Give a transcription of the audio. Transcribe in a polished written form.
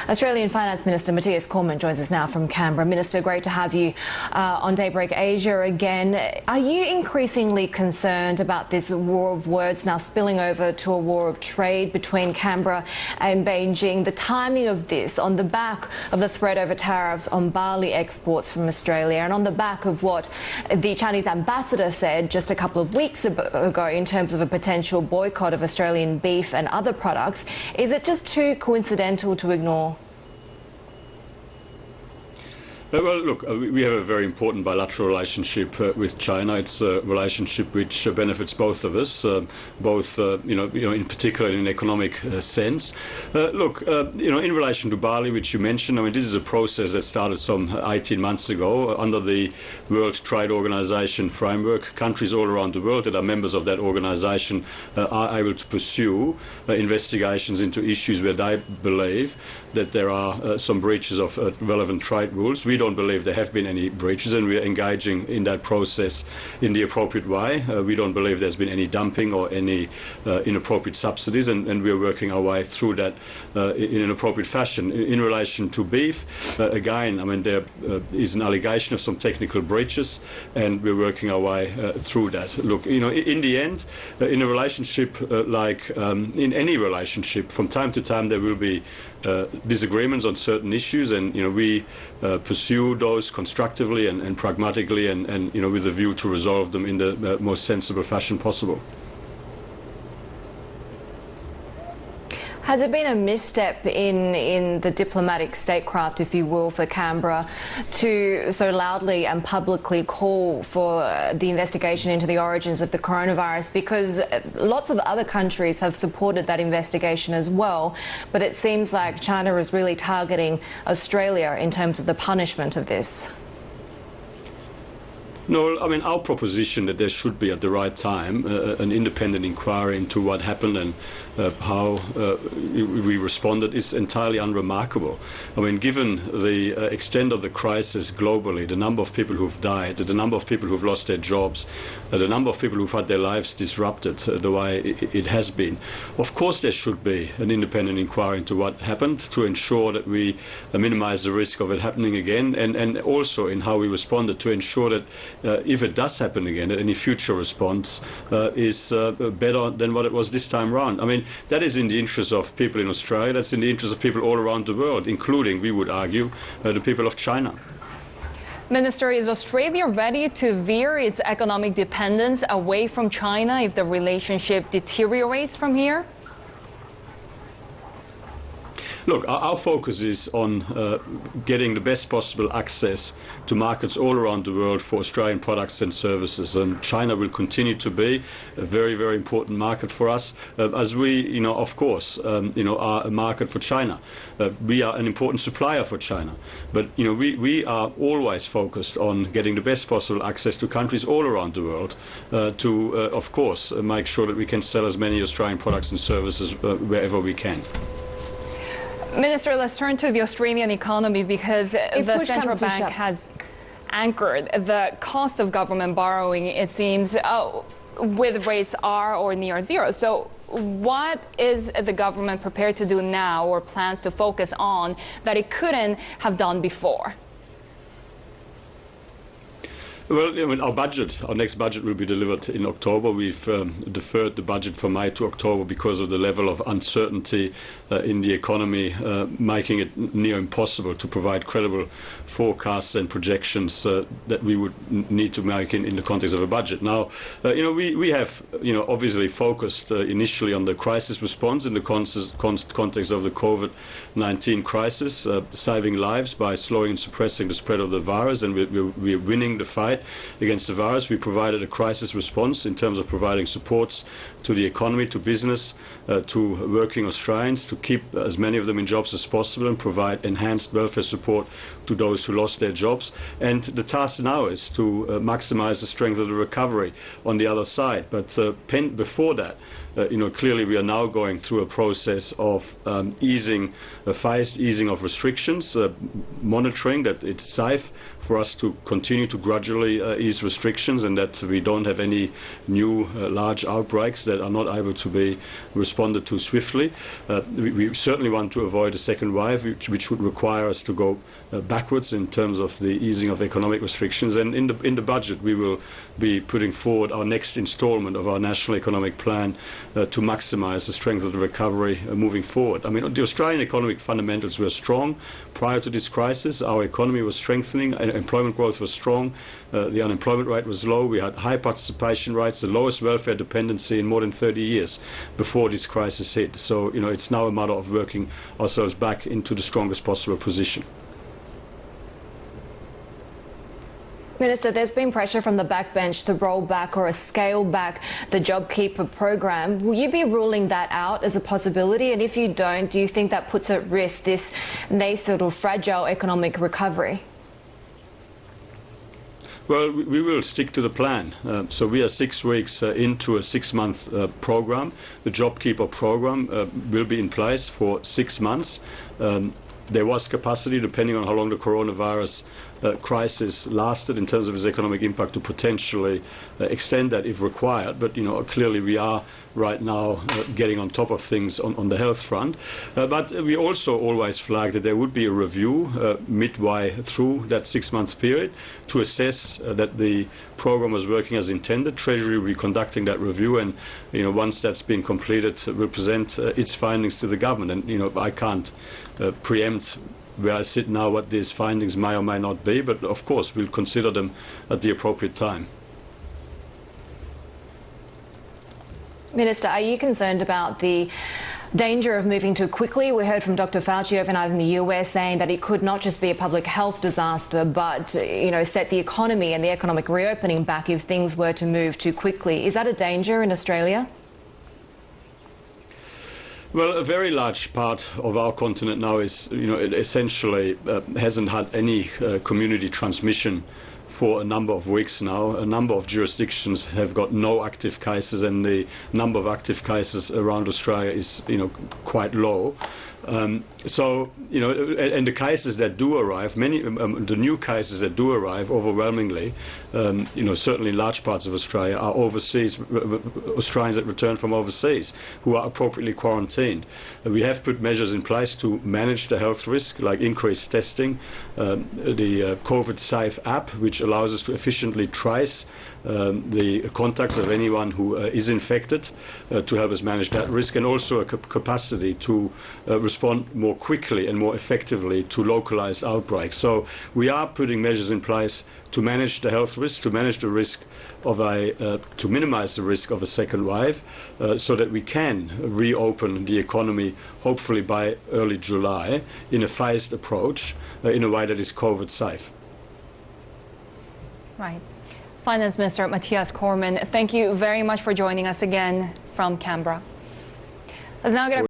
Australian Finance Minister Matthias Cormann joins us now from Canberra. Minister, great to have you on Daybreak Asia again. Are you increasingly concerned about this war of words now spilling over to a war of trade between Canberra and Beijing? The timing of this on the back of the threat over tariffs on barley exports from Australia and on the back of what the Chinese ambassador said just a couple of weeks ago in terms of a potential boycott of Australian beef and other products. Is it just too coincidental to ignore? Well, look, we have a very important bilateral relationship with China. It's a relationship which benefits both of us, in particular in an economic sense. In relation to barley, which you mentioned, this is a process that started some 18 months ago under the World Trade Organization framework. Countries all around the world that are members of that organization are able to pursue investigations into issues where they believe that there are some breaches of relevant trade rules. We don't believe there have been any breaches, and we are engaging in that process in the appropriate way. We don't believe there's been any dumping or any inappropriate subsidies, and we are working our way through that in an appropriate fashion. In relation to beef, again, there is an allegation of some technical breaches, and we're working our way through that. Look, in the end, in a relationship in any relationship, from time to time there will be disagreements on certain issues, and we pursue those constructively and pragmatically and with a view to resolve them in the most sensible fashion possible. Has it been a misstep in the diplomatic statecraft, if you will, for Canberra to so loudly and publicly call for the investigation into the origins of the coronavirus? Because lots of other countries have supported that investigation as well, but it seems like China is really targeting Australia in terms of the punishment of this. No, our proposition that there should be at the right time an independent inquiry into what happened and how we responded is entirely unremarkable. Given the extent of the crisis globally, the number of people who've died, the number of people who've lost their jobs, the number of people who've had their lives disrupted the way it has been, of course there should be an independent inquiry into what happened to ensure that we minimize the risk of it happening again, and also in how we responded to ensure that if it does happen again, that any future response is better than what it was this time around. That is in the interest of people in Australia, that's in the interest of people all around the world, including, we would argue, the people of China. Minister, is Australia ready to veer its economic dependence away from China if the relationship deteriorates from here? Look, our focus is on getting the best possible access to markets all around the world for Australian products and services, and China will continue to be a very, very important market for us, as we, of course, are a market for China. We are an important supplier for China, but we are always focused on getting the best possible access to countries all around the world to, of course, make sure that we can sell as many Australian products and services wherever we can. Minister, let's turn to the Australian economy, because the central bank has anchored the cost of government borrowing, it seems, with rates are or near zero. So what is the government prepared to do now or plans to focus on that it couldn't have done before? Well, our next budget will be delivered in October. We've deferred the budget from May to October because of the level of uncertainty in the economy, making it near impossible to provide credible forecasts and projections that we would need to make in the context of a budget. Now, we have, obviously focused initially on the crisis response in the context of the COVID-19 crisis, saving lives by slowing and suppressing the spread of the virus, and we're winning the fight against the virus. We provided a crisis response in terms of providing supports to the economy, to business, to working Australians, to keep as many of them in jobs as possible and provide enhanced welfare support to those who lost their jobs. And the task now is to maximise the strength of the recovery on the other side. But before that, clearly we are now going through a process of phased easing of restrictions, monitoring that it's safe for us to continue to gradually swiftly ease restrictions and that we don't have any new large outbreaks that are not able to be responded to swiftly. We certainly want to avoid a second wave, which would require us to go backwards in terms of the easing of economic restrictions. And in the budget, we will be putting forward our next installment of our National Economic Plan to maximise the strength of the recovery moving forward. I mean, the Australian economic fundamentals were strong prior to this crisis. Our economy was strengthening, employment growth was strong, the unemployment rate was low, we had high participation rates, the lowest welfare dependency in more than 30 years before this crisis hit. So, it's now a matter of working ourselves back into the strongest possible position. Minister, there's been pressure from the backbench to roll back or scale back the JobKeeper program. Will you be ruling that out as a possibility? And if you don't, do you think that puts at risk this nascent or fragile economic recovery? Well, we will stick to the plan. So we are 6 weeks into a 6-month program. The JobKeeper program will be in place for 6 months. There was capacity, depending on how long the coronavirus crisis lasted in terms of its economic impact, to potentially extend that if required. But, clearly we are right now getting on top of things on the health front. But we also always flagged that there would be a review midway through that 6-month period to assess that the program was working as intended. Treasury will be conducting that review, and once that's been completed, will present its findings to the government. And I can't preempt where I sit now what these findings may or may not be, but of course we'll consider them at the appropriate time. Minister, are you concerned about the danger of moving too quickly? We heard from Dr. Fauci overnight in the US saying that it could not just be a public health disaster, but set the economy and the economic reopening back if things were to move too quickly. Is that a danger in Australia? Well, a very large part of our continent now is, it essentially hasn't had any community transmission for a number of weeks now. A number of jurisdictions have got no active cases, and the number of active cases around Australia is, quite low. So, and the cases that do arrive, the new cases that do arrive overwhelmingly, certainly in large parts of Australia, are overseas, Australians that return from overseas who are appropriately quarantined. We have put measures in place to manage the health risk, like increased testing, the COVID Safe app, which allows us to efficiently trace the contacts of anyone who is infected to help us manage that risk, and also a capacity to respond more quickly and more effectively to localized outbreaks. So we are putting measures in place to manage the health risk, to manage the risk of to minimize the risk of a second wave, so that we can reopen the economy hopefully by early July in a phased approach in a way that is COVID safe. Right. Finance Minister Matthias Cormann, thank you very much for joining us again from Canberra. Let's now get a